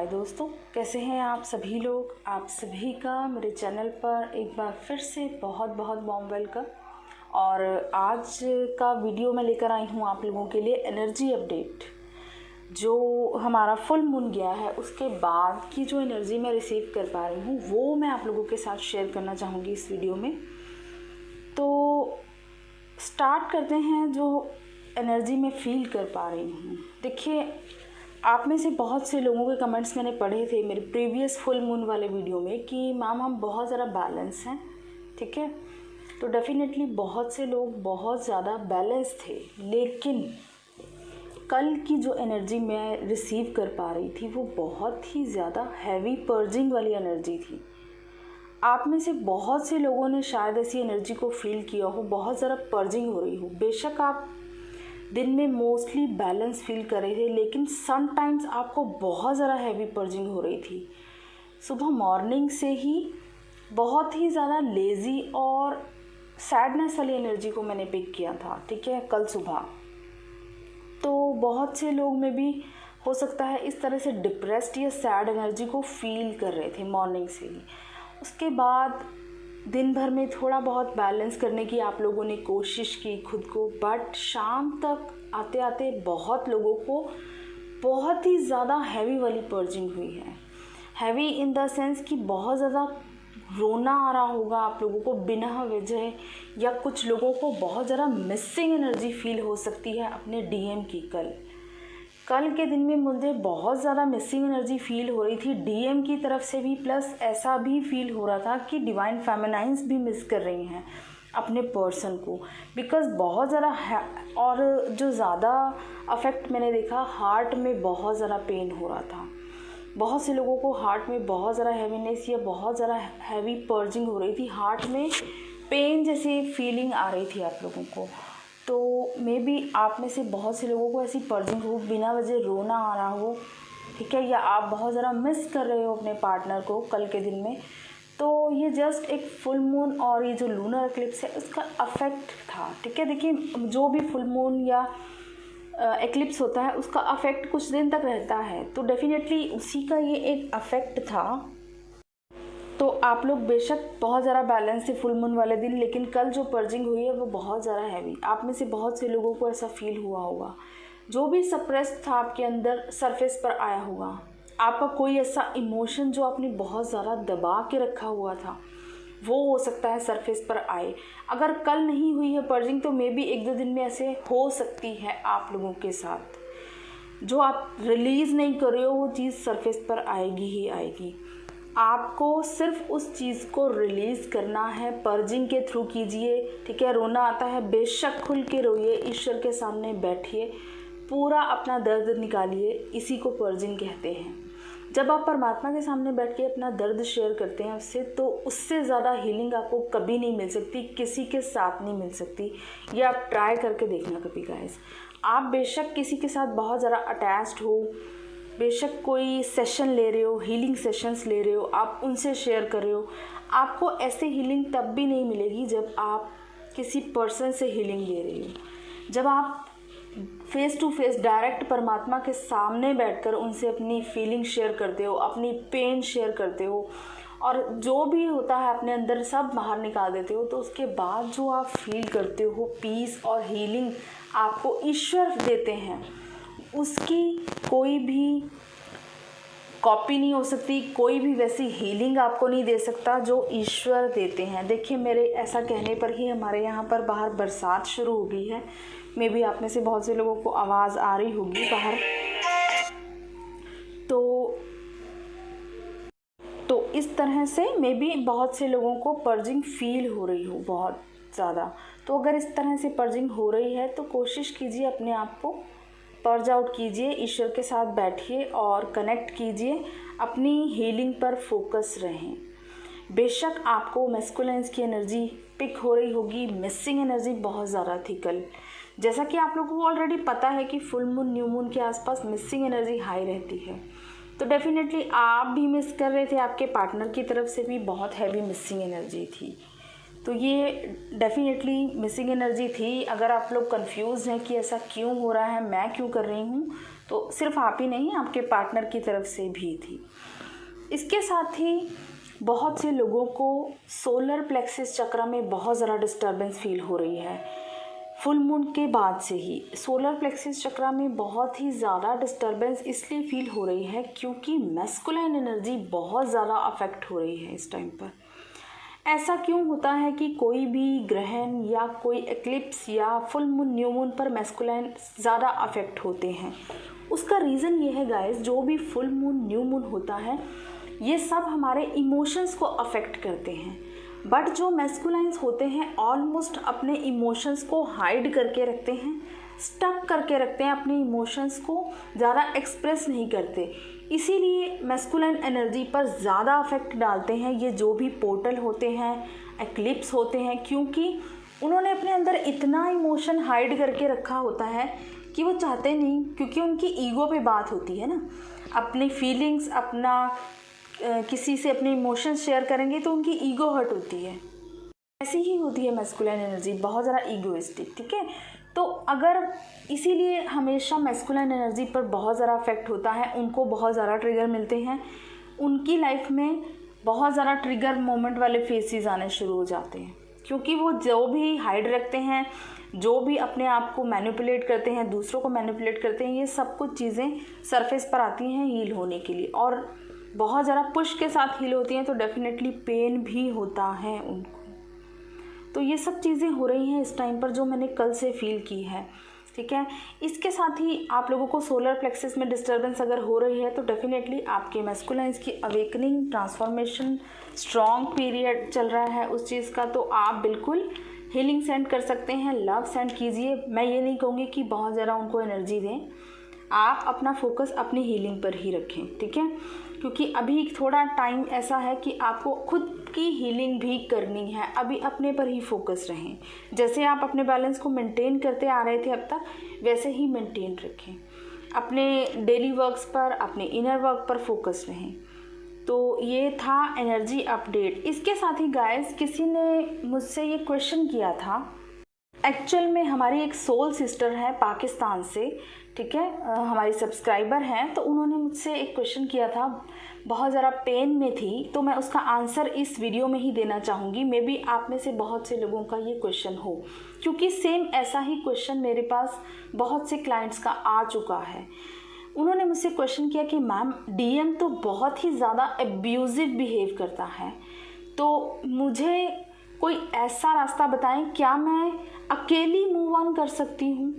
हाय दोस्तों, कैसे हैं आप सभी लोग। आप सभी का मेरे चैनल पर एक बार फिर से बहुत बहुत वार्म वेलकम। और आज का वीडियो मैं लेकर आई हूँ आप लोगों के लिए एनर्जी अपडेट। जो हमारा फुल मून गया है उसके बाद की जो एनर्जी मैं रिसीव कर पा रही हूँ वो मैं आप लोगों के साथ शेयर करना चाहूँगी इस वीडियो में। तो स्टार्ट करते हैं जो एनर्जी मैं फील कर पा रही हूँ। देखिए, आप में से बहुत से लोगों के कमेंट्स मैंने पढ़े थे मेरे प्रीवियस फुल मून वाले वीडियो में कि मैम हम बहुत ज़्यादा बैलेंस हैं। ठीक है, तो डेफिनेटली बहुत से लोग बहुत ज़्यादा बैलेंस थे, लेकिन कल की जो एनर्जी मैं रिसीव कर पा रही थी वो बहुत ही ज़्यादा हैवी पर्जिंग वाली एनर्जी थी। आप में से बहुत से लोगों ने शायद ऐसी एनर्जी को फील किया हो, बहुत ज़्यादा पर्जिंग हो रही हो। बेशक आप दिन में मोस्टली बैलेंस फील कर रहे थे, लेकिन समटाइम्स आपको बहुत ज़्यादा हैवी पर्जिंग हो रही थी। सुबह मॉर्निंग से ही बहुत ही ज़्यादा लेज़ी और सैडनेस वाली एनर्जी को मैंने पिक किया था। ठीक है, कल सुबह तो बहुत से लोग में भी हो सकता है इस तरह से डिप्रेस्ड या सैड एनर्जी को फील कर रहे थे मॉर्निंग से ही। उसके बाद दिन भर में थोड़ा बहुत बैलेंस करने की आप लोगों ने कोशिश की खुद को, बट शाम तक आते आते बहुत लोगों को बहुत ही ज़्यादा हैवी वाली पर्जिंग हुई है। हैवी इन द सेंस कि बहुत ज़्यादा रोना आ रहा होगा आप लोगों को बिना वजह, या कुछ लोगों को बहुत ज़्यादा मिसिंग एनर्जी फील हो सकती है अपने डीएम की। कल के दिन में मुझे बहुत ज़्यादा मिसिंग एनर्जी फील हो रही थी डीएम की तरफ से भी, प्लस ऐसा भी फील हो रहा था कि डिवाइन फेमिनाइंस भी मिस कर रही हैं अपने पर्सन को, बिकॉज़ बहुत ज़्यादा और जो ज़्यादा अफेक्ट मैंने देखा, हार्ट में बहुत ज़्यादा पेन हो रहा था। बहुत से लोगों को हार्ट में बहुत ज़्यादा हैवीनेस या बहुत ज़्यादा हैवी पर्जिंग हो रही थी, हार्ट में पेन जैसी फीलिंग आ रही थी आप लोगों को। तो मे बी आप में से बहुत से लोगों को ऐसी पर्जिंग हो, बिना वजह रोना आ रहा हो। ठीक है, या आप बहुत ज़्यादा मिस कर रहे हो अपने पार्टनर को कल के दिन में। तो ये जस्ट एक फुल मून और ये जो लूनर एक्लिप्स है उसका अफेक्ट था। ठीक है, देखिए जो भी फुल मून या एक्लिप्स होता है उसका अफेक्ट कुछ दिन तक रहता है, तो डेफिनेटली उसी का ये एक अफेक्ट था। तो आप लोग बेशक बहुत ज़्यादा बैलेंस थे फुल मून वाले दिन, लेकिन कल जो पर्जिंग हुई है वो बहुत ज़्यादा हैवी। आप में से बहुत से लोगों को ऐसा फील हुआ होगा। जो भी सप्रेस था आपके अंदर सरफेस पर आया होगा। आपका कोई ऐसा इमोशन जो आपने बहुत ज़्यादा दबा के रखा हुआ था वो हो सकता है सरफेस पर आए। अगर कल नहीं हुई है पर्जिंग तो मे बी एक दो दिन में ऐसे हो सकती है आप लोगों के साथ। जो आप रिलीज़ नहीं कर रहे हो वो चीज़ सरफेस पर आएगी ही आएगी। आपको सिर्फ उस चीज़ को रिलीज़ करना है, पर्जिंग के थ्रू कीजिए। ठीक है, रोना आता है बेशक खुल के रोइए, ईश्वर के सामने बैठिए, पूरा अपना दर्द निकालिए, इसी को पर्जिंग कहते हैं। जब आप परमात्मा के सामने बैठ के अपना दर्द शेयर करते हैं उससे, तो उससे ज़्यादा हीलिंग आपको कभी नहीं मिल सकती, किसी के साथ नहीं मिल सकती। ये आप ट्राई करके देखना कभी गाइस। आप बेशक किसी के साथ बहुत ज़्यादा अटैच्ड हो, बेशक कोई सेशन ले रहे हो, हीलिंग सेशंस ले रहे हो, आप उनसे शेयर कर रहे हो, आपको ऐसे हीलिंग तब भी नहीं मिलेगी जब आप किसी पर्सन से हीलिंग ले रहे हो। जब आप फेस टू फेस डायरेक्ट परमात्मा के सामने बैठकर उनसे अपनी फीलिंग शेयर करते हो, अपनी पेन शेयर करते हो, और जो भी होता है अपने अंदर सब बाहर निकाल देते हो, तो उसके बाद जो आप फील करते हो पीस और हीलिंग आपको ईश्वर देते हैं, उसकी कोई भी कॉपी नहीं हो सकती। कोई भी वैसी हीलिंग आपको नहीं दे सकता जो ईश्वर देते हैं। देखिए, मेरे ऐसा कहने पर ही हमारे यहाँ पर बाहर बरसात शुरू हो गई है। मे बी आप में से बहुत से लोगों को आवाज़ आ रही होगी बाहर। तो इस तरह से मे बी बहुत से लोगों को पर्जिंग फील हो रही हो बहुत ज़्यादा। तो अगर इस तरह से पर्जिंग हो रही है तो कोशिश कीजिए अपने आप को पर्ज आउट कीजिए, ईश्वर के साथ बैठिए और कनेक्ट कीजिए, अपनी हीलिंग पर फोकस रहें। बेशक आपको मैस्कुलिन्स की एनर्जी पिक हो रही होगी, मिसिंग एनर्जी बहुत ज़्यादा थी कल। जैसा कि आप लोगों को ऑलरेडी पता है कि फुल मून न्यू मून के आसपास मिसिंग एनर्जी हाई रहती है, तो डेफिनेटली आप भी मिस कर रहे थे, आपके पार्टनर की तरफ से भी बहुत हैवी मिसिंग एनर्जी थी। तो ये डेफिनेटली मिसिंग एनर्जी थी। अगर आप लोग कंफ्यूज हैं कि ऐसा क्यों हो रहा है, मैं क्यों कर रही हूँ, तो सिर्फ आप ही नहीं, आपके पार्टनर की तरफ से भी थी। इसके साथ ही बहुत से लोगों को सोलर प्लेक्सस चक्र में बहुत ज़्यादा डिस्टर्बेंस फील हो रही है। फुल मून के बाद से ही सोलर प्लेक्सस चक्र में बहुत ही ज़्यादा डिस्टर्बेंस इसलिए फील हो रही है क्योंकि मैस्कुलाइन एनर्जी बहुत ज़्यादा अफेक्ट हो रही है इस टाइम पर। ऐसा क्यों होता है कि कोई भी ग्रहण या कोई एक्लिप्स या फुल मून न्यू मून पर मैस्कुलाइन ज़्यादा अफेक्ट होते हैं? उसका रीज़न ये है गाइस, जो भी फुल मून न्यू मून होता है ये सब हमारे इमोशंस को अफेक्ट करते हैं। बट जो मैस्कुलाइंस होते हैं ऑलमोस्ट अपने इमोशंस को हाइड करके रखते हैं, स्टक करके रखते हैं, अपने इमोशंस को ज़्यादा एक्सप्रेस नहीं करते। इसीलिए मैस्कुलाइन एनर्जी पर ज़्यादा अफेक्ट डालते हैं ये जो भी पोर्टल होते हैं, एक्लिप्स होते हैं, क्योंकि उन्होंने अपने अंदर इतना इमोशन हाइड करके रखा होता है कि वो चाहते नहीं, क्योंकि उनकी ईगो पे बात होती है ना। अपनी फीलिंग्स, अपना किसी से अपने इमोशंस शेयर करेंगे तो उनकी ईगो हर्ट होती है। ऐसी ही होती है मैस्कुलाइन एनर्जी, बहुत ज़्यादा ईगोइस्टिक, ठीक है। तो अगर इसीलिए हमेशा मैस्कुलाइन एनर्जी पर बहुत ज़्यादा अफेक्ट होता है, उनको बहुत ज़्यादा ट्रिगर मिलते हैं, उनकी लाइफ में बहुत ज़्यादा ट्रिगर मोमेंट वाले फेसेस आने शुरू हो जाते हैं, क्योंकि वो जो भी हाइड रखते हैं, जो भी अपने आप को मैनिपुलेट करते हैं, दूसरों को मैनिपुलेट करते हैं, ये सब कुछ चीज़ें सरफेस पर आती हैं हील होने के लिए, और बहुत ज़्यादा पुश के साथ हील होती हैं तो डेफिनेटली पेन भी होता है उनको। तो ये सब चीज़ें हो रही हैं इस टाइम पर जो मैंने कल से फील की है, ठीक है। इसके साथ ही आप लोगों को सोलर प्लेक्सस में डिस्टर्बेंस अगर हो रही है तो डेफिनेटली आपके मैस्कुलाइंस की अवेकनिंग, ट्रांसफॉर्मेशन, स्ट्रॉन्ग पीरियड चल रहा है उस चीज़ का, तो आप बिल्कुल हीलिंग सेंड कर सकते हैं, लव सेंड कीजिए। मैं ये नहीं कहूँगी कि बहुत ज़्यादा उनको एनर्जी दें, आप अपना फोकस अपनी हीलिंग पर ही रखें, ठीक है, क्योंकि अभी थोड़ा टाइम ऐसा है कि आपको खुद की हीलिंग भी करनी है। अभी अपने पर ही फोकस रहें, जैसे आप अपने बैलेंस को मेंटेन करते आ रहे थे अब तक, वैसे ही मेंटेन रखें। अपने डेली वर्क्स पर, अपने इनर वर्क पर फोकस रहें। तो ये था एनर्जी अपडेट। इसके साथ ही गाइस, किसी ने मुझसे ये क्वेश्चन किया था, एक्चुअल में हमारी एक सोल सिस्टर है पाकिस्तान से, ठीक है, हमारी सब्सक्राइबर हैं, तो उन्होंने मुझसे एक क्वेश्चन किया था, बहुत ज़्यादा पेन में थी, तो मैं उसका आंसर इस वीडियो में ही देना चाहूँगी। मे बी आप में से बहुत से लोगों का ये क्वेश्चन हो, क्योंकि सेम ऐसा ही क्वेश्चन मेरे पास बहुत से क्लाइंट्स का आ चुका है। उन्होंने मुझसे क्वेश्चन किया कि मैम डीएम तो बहुत ही ज़्यादा एब्यूजिव बिहेव करता है, तो मुझे कोई ऐसा रास्ता बताएं, क्या मैं अकेली मूव ऑन कर सकती हूँ?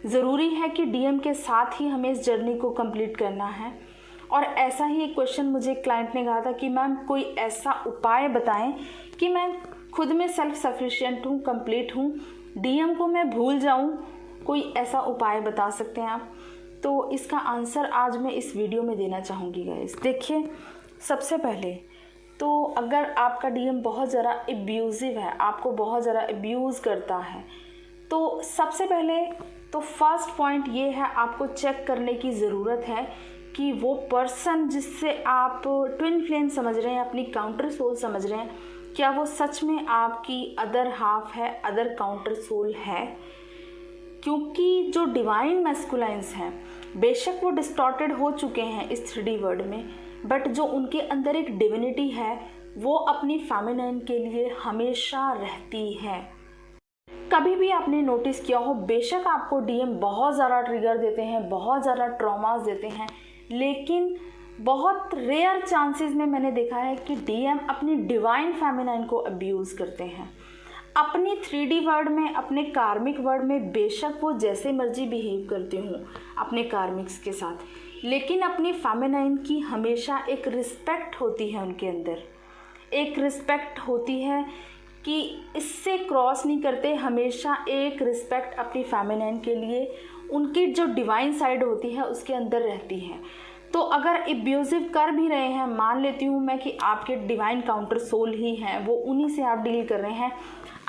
ज़रूरी है कि डीएम के साथ ही हमें इस जर्नी को कंप्लीट करना है? और ऐसा ही एक क्वेश्चन मुझे क्लाइंट ने कहा था कि मैम कोई ऐसा उपाय बताएं कि मैं खुद में सेल्फ सफिशिएंट हूँ, कंप्लीट हूँ, डीएम को मैं भूल जाऊँ, कोई ऐसा उपाय बता सकते हैं आप? तो इसका आंसर आज मैं इस वीडियो में देना चाहूँगी गाइस। देखिए, सबसे पहले तो अगर आपका डीएम बहुत ज़्यादा एब्यूजिव है, आपको बहुत ज़्यादा एब्यूज़ करता है, तो सबसे पहले तो फर्स्ट पॉइंट ये है, आपको चेक करने की ज़रूरत है कि वो पर्सन जिससे आप ट्विन फ्लेम समझ रहे हैं, अपनी काउंटर सोल समझ रहे हैं, क्या वो सच में आपकी अदर हाफ है, अदर काउंटर सोल है? क्योंकि जो डिवाइन मैस्कुलाइंस हैं, बेशक वो डिस्टॉर्टेड हो चुके हैं इस 3D वर्ल्ड में, बट जो उनके अंदर एक डिविनिटी है वो अपनी फेमिनाइन के लिए हमेशा रहती है। कभी भी आपने नोटिस किया हो, बेशक आपको डीएम बहुत ज़्यादा ट्रिगर देते हैं, बहुत ज़्यादा ट्रॉमास देते हैं, लेकिन बहुत रेयर चांसेस में मैंने देखा है कि डीएम अपनी डिवाइन फेमिनाइन को अब्यूज़ करते हैं। अपनी 3D वर्ल्ड में, अपने कार्मिक वर्ल्ड में बेशक वो जैसे मर्जी बिहेव करते हों अपने कार्मिक्स के साथ, लेकिन अपनी फेमिनाइन की हमेशा एक रिस्पेक्ट होती है उनके अंदर, एक रिस्पेक्ट होती है कि इससे क्रॉस नहीं करते, हमेशा एक रिस्पेक्ट अपनी फेमिनाइन के लिए, उनकी जो डिवाइन साइड होती है उसके अंदर रहती है। तो अगर एब्यूजिव कर भी रहे हैं, मान लेती हूँ मैं कि आपके डिवाइन काउंटर सोल ही हैं, वो उन्हीं से आप डील कर रहे हैं,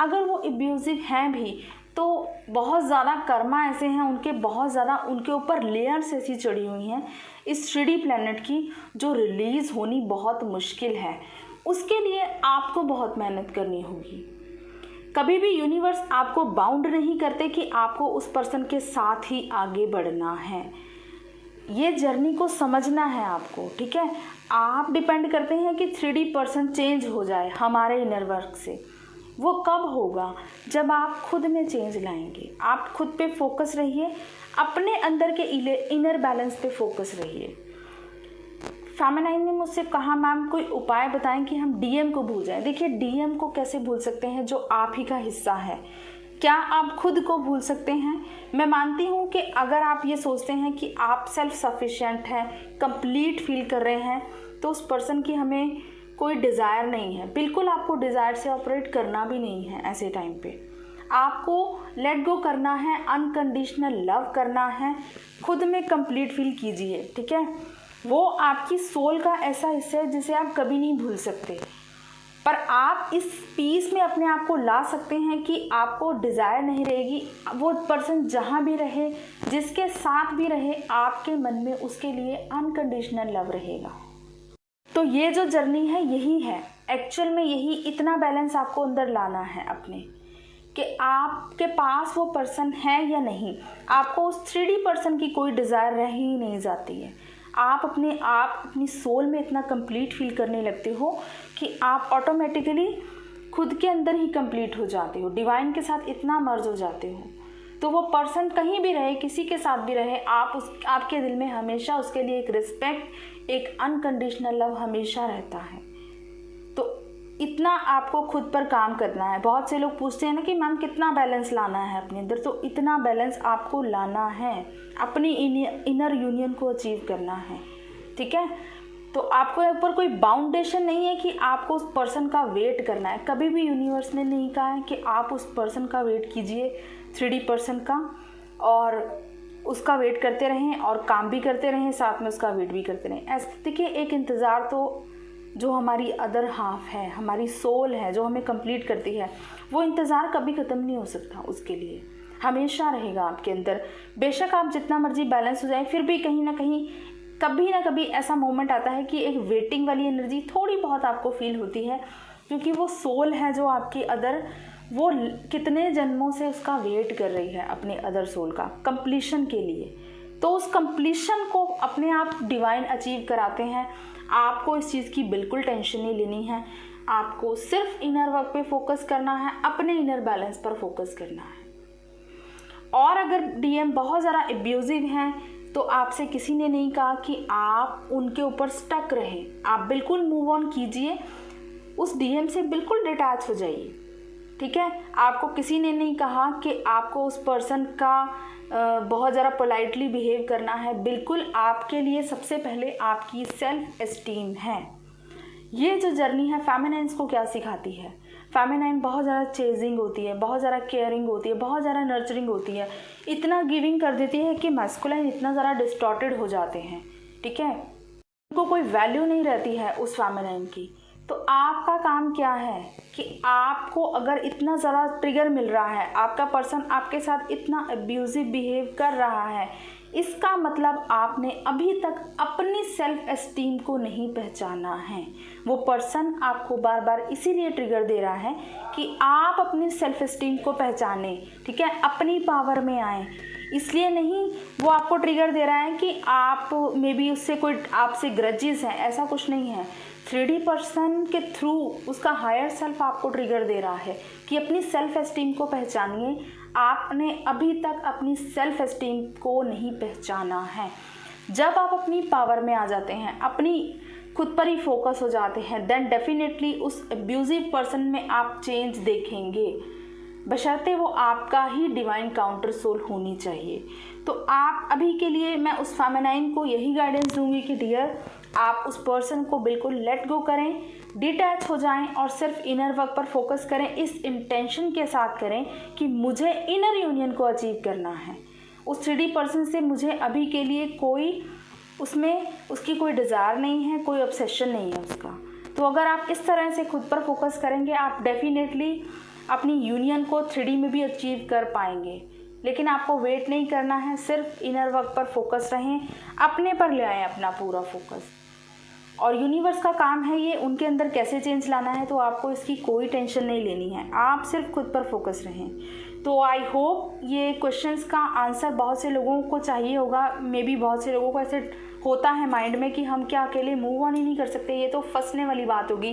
अगर वो एब्यूजिव हैं भी तो बहुत ज़्यादा कर्मा ऐसे हैं उनके, बहुत ज़्यादा उनके ऊपर लेयर्स ऐसी चढ़ी हुई हैं इस 3D प्लैनेट की, जो रिलीज़ होनी बहुत मुश्किल है। उसके लिए आपको बहुत मेहनत करनी होगी। कभी भी यूनिवर्स आपको बाउंड नहीं करते कि आपको उस पर्सन के साथ ही आगे बढ़ना है। ये जर्नी को समझना है आपको, ठीक है। आप डिपेंड करते हैं कि 3D पर्सन चेंज हो जाए हमारे इनर वर्क से। वो कब होगा? जब आप खुद में चेंज लाएंगे। आप खुद पे फोकस रहिए, अपने अंदर के इनर बैलेंस पे फोकस रहिए। फेमिनाइन ने मुझसे कहा मैम कोई उपाय बताएं कि हम डीएम को भूल जाएं। देखिए डीएम को कैसे भूल सकते हैं जो आप ही का हिस्सा है। क्या आप खुद को भूल सकते हैं? मैं मानती हूँ कि अगर आप ये सोचते हैं कि आप सेल्फ सफिशिएंट हैं, कंप्लीट फील कर रहे हैं, तो उस पर्सन की हमें कोई डिज़ायर नहीं है। बिल्कुल आपको डिज़ायर से ऑपरेट करना भी नहीं है। ऐसे टाइम पे आपको लेट गो करना है, अनकंडीशनल लव करना है, खुद में कंप्लीट फील कीजिए, ठीक है। वो आपकी सोल का ऐसा हिस्सा है जिसे आप कभी नहीं भूल सकते, पर आप इस पीस में अपने आप को ला सकते हैं कि आपको डिज़ायर नहीं रहेगी। वो पर्सन जहाँ भी रहे, जिसके साथ भी रहे, आपके मन में उसके लिए अनकंडीशनल लव रहेगा। तो ये जो जर्नी है यही है, एक्चुअल में यही, इतना बैलेंस आपको अंदर लाना है अपने, कि आपके पास वो पर्सन है या नहीं। आपको उस 3D पर्सन की कोई डिज़ायर रह ही नहीं जाती है। आप अपनी सोल में इतना कंप्लीट फील करने लगते हो कि आप ऑटोमेटिकली खुद के अंदर ही कंप्लीट हो जाते हो, डिवाइन के साथ इतना मर्ज हो जाते हो। तो वो पर्सन कहीं भी रहे, किसी के साथ भी रहे, आपके दिल में हमेशा उसके लिए एक रिस्पेक्ट, एक अनकंडीशनल लव हमेशा रहता है। तो इतना आपको खुद पर काम करना है। बहुत से लोग पूछते हैं ना कि मैम कितना बैलेंस लाना है अपने अंदर, तो इतना बैलेंस आपको लाना है, अपनी इनर यूनियन को अचीव करना है, ठीक है। तो आपको ऊपर कोई बाउंडेशन नहीं है कि आपको उस पर्सन का वेट करना है। कभी भी यूनिवर्स ने नहीं कहा है कि आप उस पर्सन का वेट कीजिए, 3D पर्सन का, और उसका वेट करते रहें और काम भी करते रहें, साथ में उसका वेट भी करते रहें। ऐसे देखिए, एक इंतज़ार तो जो हमारी अदर हाफ है, हमारी सोल है, जो हमें कंप्लीट करती है, वो इंतज़ार कभी ख़त्म नहीं हो सकता, उसके लिए हमेशा रहेगा आपके अंदर। बेशक आप जितना मर्जी बैलेंस हो जाए, फिर भी कहीं ना कहीं कभी ना कभी ऐसा मोमेंट आता है कि एक वेटिंग वाली एनर्जी थोड़ी बहुत आपको फील होती है, क्योंकि वो सोल है जो आपकी अदर, वो कितने जन्मों से उसका वेट कर रही है अपने अदर सोल का कंप्लीशन के लिए। तो उस कंप्लीशन को अपने आप डिवाइन अचीव कराते हैं। आपको इस चीज़ की बिल्कुल टेंशन नहीं लेनी है। आपको सिर्फ इनर वर्क पे फोकस करना है, अपने इनर बैलेंस पर फोकस करना है। और अगर डीएम बहुत ज़्यादा एब्यूजिव हैं, तो आपसे किसी ने नहीं कहा कि आप उनके ऊपर स्टक रहें। आप बिल्कुल मूव ऑन कीजिए, उस डीएम से बिल्कुल डिटैच हो जाइए, ठीक है। आपको किसी ने नहीं कहा कि आपको उस पर्सन का बहुत ज़्यादा पोलाइटली बिहेव करना है। बिल्कुल आपके लिए सबसे पहले आपकी सेल्फ एस्टीम है। ये जो जर्नी है फेमिनाइन्स को क्या सिखाती है? फेमिनाइन बहुत ज़्यादा चेजिंग होती है, बहुत ज़्यादा केयरिंग होती है, बहुत ज़्यादा नर्चरिंग होती है, इतना गिविंग कर देती है कि मैस्कुलाइन इतना ज़्यादा डिस्टॉर्टेड हो जाते हैं, ठीक है। उनको कोई वैल्यू नहीं रहती है उस फेमिनाइन की। तो आपका काम क्या है कि आपको अगर इतना ज़्यादा ट्रिगर मिल रहा है, आपका पर्सन आपके साथ इतना अब्यूजिव बिहेव कर रहा है, इसका मतलब आपने अभी तक अपनी सेल्फ एस्टीम को नहीं पहचाना है। वो पर्सन आपको बार बार इसीलिए ट्रिगर दे रहा है कि आप अपनी सेल्फ एस्टीम को पहचानें, ठीक है, अपनी पावर में आएँ। इसलिए नहीं वो आपको ट्रिगर दे रहा है कि आप मे बी उससे कोई आपसे ग्रजेस हैं, ऐसा कुछ नहीं है। 3D पर्सन के थ्रू उसका हायर सेल्फ आपको ट्रिगर दे रहा है कि अपनी सेल्फ एस्टीम को पहचानिए। आपने अभी तक अपनी सेल्फ एस्टीम को नहीं पहचाना है। जब आप अपनी पावर में आ जाते हैं, अपनी खुद पर ही फोकस हो जाते हैं, देन डेफिनेटली उस अब्यूजिव पर्सन में आप चेंज देखेंगे, बशर्ते वो आपका ही डिवाइन काउंटर सोल होनी चाहिए। तो आप अभी के लिए मैं उस फेमिनाइन को यही गाइडेंस दूंगी कि डियर, आप उस पर्सन को बिल्कुल लेट गो करें, डिटैच हो जाएं और सिर्फ इनर वर्क पर फोकस करें। इस इंटेंशन के साथ करें कि मुझे इनर यूनियन को अचीव करना है। उस 3D पर्सन से मुझे अभी के लिए कोई उसकी कोई डिज़ायर नहीं है, कोई ऑब्सेशन नहीं है उसका। तो अगर आप इस तरह से खुद पर फोकस करेंगे, आप डेफिनेटली अपनी यूनियन को 3D में भी अचीव कर पाएंगे। लेकिन आपको वेट नहीं करना है, सिर्फ इनर वर्क पर फोकस रहें, अपने पर ले आएँ अपना पूरा फोकस। और यूनिवर्स का काम है ये उनके अंदर कैसे चेंज लाना है, तो आपको इसकी कोई टेंशन नहीं लेनी है, आप सिर्फ खुद पर फोकस रहें। तो आई होप ये क्वेश्चंस का आंसर बहुत से लोगों को चाहिए होगा। मे बी बहुत से लोगों को ऐसे होता है माइंड में कि हम क्या अकेले मूव ऑन ही नहीं कर सकते, ये तो फंसने वाली बात होगी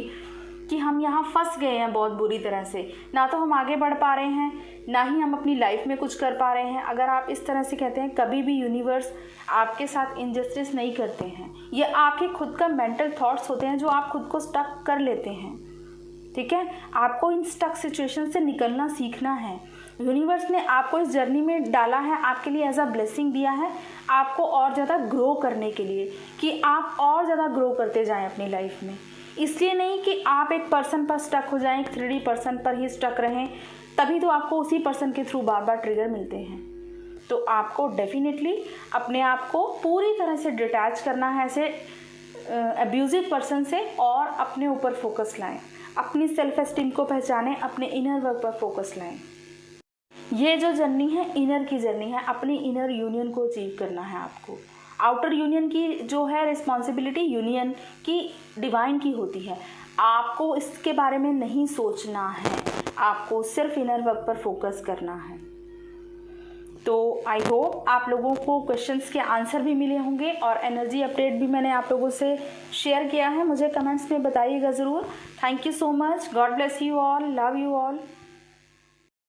कि हम यहाँ फंस गए हैं बहुत बुरी तरह से, ना तो हम आगे बढ़ पा रहे हैं, ना ही हम अपनी लाइफ में कुछ कर पा रहे हैं। अगर आप इस तरह से कहते हैं, कभी भी यूनिवर्स आपके साथ इनजस्टिस नहीं करते हैं, ये आपके खुद का मेंटल थॉट्स होते हैं जो आप खुद को स्टक कर लेते हैं। ठीक है, आपको इन स्टक सिचुएशन से निकलना सीखना है। यूनिवर्स ने आपको इस जर्नी में डाला है, आपके लिए एज अ ब्लेसिंग दिया है, आपको और ज़्यादा ग्रो करने के लिए, कि आप और ज़्यादा ग्रो करते जाएं अपनी लाइफ में। इसलिए नहीं कि आप एक पर्सन पर स्टक हो जाएं, एक 3D पर्सन पर ही स्टक रहें, तभी तो आपको उसी पर्सन के थ्रू बार बार ट्रिगर मिलते हैं। तो आपको डेफिनेटली अपने आप को पूरी तरह से डिटैच करना है ऐसे अब्यूजिव पर्सन से, और अपने ऊपर फोकस लाएं, अपनी सेल्फ एस्टीम को पहचानें, अपने इनर वर्क पर फोकस लाएं। ये जो जर्नी है इनर की जर्नी है, अपनी इनर यूनियन को अचीव करना है आपको। आउटर यूनियन की जो है रिस्पॉन्सिबिलिटी यूनियन की, डिवाइन की होती है, आपको इसके बारे में नहीं सोचना है, आपको सिर्फ इनर वर्क पर फोकस करना है। तो आई होप आप लोगों को क्वेश्चंस के आंसर भी मिले होंगे और एनर्जी अपडेट भी मैंने आप लोगों से शेयर किया है। मुझे कमेंट्स में बताइएगा ज़रूर। Thank you so much, God bless you all, love you all.